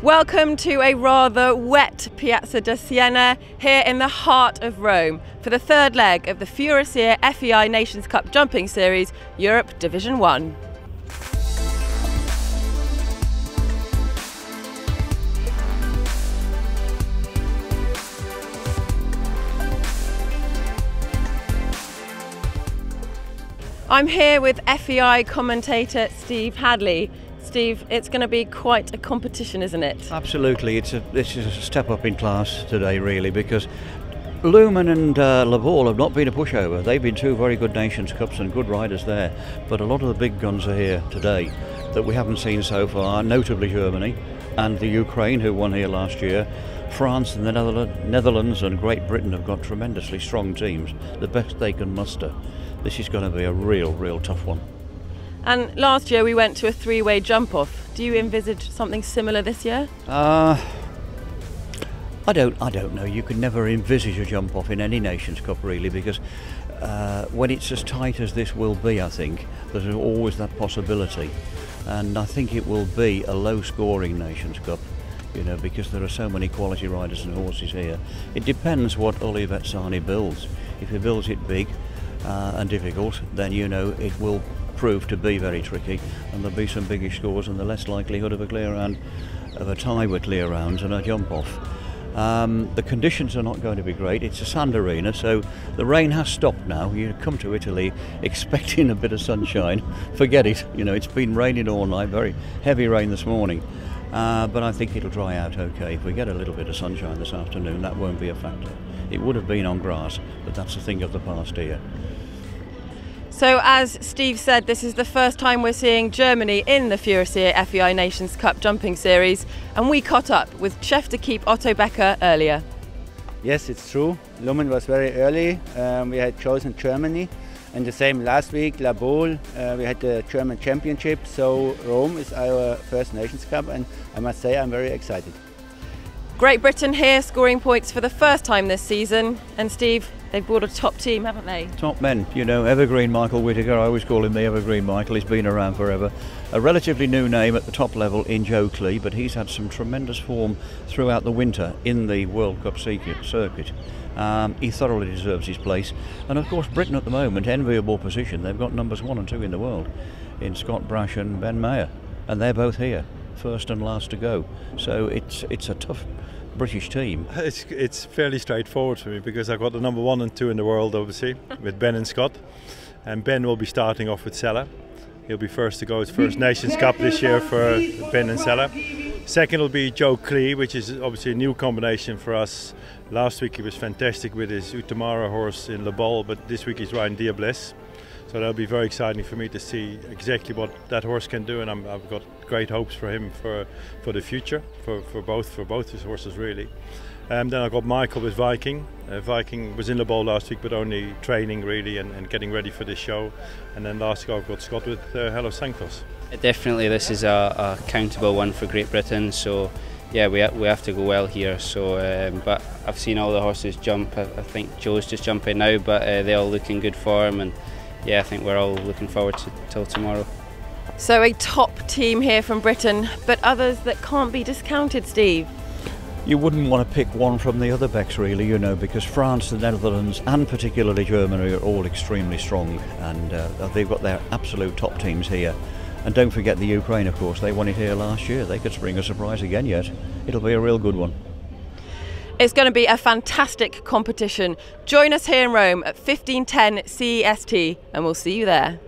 Welcome to a rather wet Piazza di Siena here in the heart of Rome for the third leg of the Furusiyya FEI Nations Cup Jumping Series, Europe Division 1. I'm here with FEI commentator Steve Hadley. Steve, it's going to be quite a competition, isn't it? Absolutely. This is a step up in class today, really, because Lumen and Laval have not been a pushover. They've been two very good Nations Cups and good riders there, but a lot of the big guns are here today that we haven't seen so far, notably Germany and the Ukraine, who won here last year. France and the Netherlands and Great Britain have got tremendously strong teams, the best they can muster. This is going to be a real tough one. And last year we went to a three-way jump-off. Do you envisage something similar this year? I don't know. You can never envisage a jump-off in any Nations Cup, really, because when it's as tight as this will be, I think, there's always that possibility. And I think it will be a low-scoring Nations Cup, you know, because there are so many quality riders and horses here. It depends what Uli Vetsani builds. If he builds it big and difficult, then, you know, it will prove to be very tricky, and there'll be some biggish scores and the less likelihood of a clear round, of a tie with clear rounds and a jump off. The conditions are not going to be great. It's a sand arena, so the rain has stopped now. You come to Italy expecting a bit of sunshine, forget it. You know, it's been raining all night, very heavy rain this morning, but I think it'll dry out okay. If we get a little bit of sunshine this afternoon, that won't be a factor. It would have been on grass, but that's a thing of the past here. So as Steve said, this is the first time we're seeing Germany in the Furusiyya FEI Nations Cup Jumping Series, and we caught up with Chef d'Equipe Otto Becker earlier. Yes, it's true. Lumen was very early. We had chosen Germany, and the same last week, La Baule, we had the German Championship, so Rome is our first Nations Cup, and I must say I'm very excited. Great Britain here scoring points for the first time this season, and Steve, they've brought a top team, haven't they? Top men, you know, Evergreen Michael Whittaker, I always call him the Evergreen Michael, he's been around forever. A relatively new name at the top level in Joe Clee, but he's had some tremendous form throughout the winter in the World Cup circuit. He thoroughly deserves his place. And of course Britain at the moment, enviable position, they've got numbers 1 and 2 in the world, in Scott Brash and Ben Mayer, and they're both here, first and last to go. So it's a tough British team. It's fairly straightforward for me because I've got the number 1 and 2 in the world, obviously, with Ben and Scott. And Ben will be starting off with Sella. He'll be first to go. It's first Nations Cup this year for Ben and Sella. Second will be Joe Clee, which is obviously a new combination for us. Last week he was fantastic with his Utamara horse in La Baule, but this week he's riding Dear Bliss. So that'll be very exciting for me to see exactly what that horse can do, and I've got great hopes for him for the future, for both his horses really. Then I got Michael with Viking. Viking was in the ball last week, but only training really and getting ready for this show. And then last week I've got Scott with Hello Sanctos. Definitely, this is a countable one for Great Britain. So yeah, we have to go well here. So, but I've seen all the horses jump. I think Joe's just jumping now, but they all look in good form, and yeah, I think we're all looking forward till tomorrow. So a top team here from Britain, but others that can't be discounted, Steve. You wouldn't want to pick one from the other backs, really, you know, because France, the Netherlands and particularly Germany are all extremely strong, and they've got their absolute top teams here. And don't forget the Ukraine, of course, they won it here last year. They could spring a surprise again yet. It'll be a real good one. It's going to be a fantastic competition. Join us here in Rome at 15:10 CEST, and we'll see you there.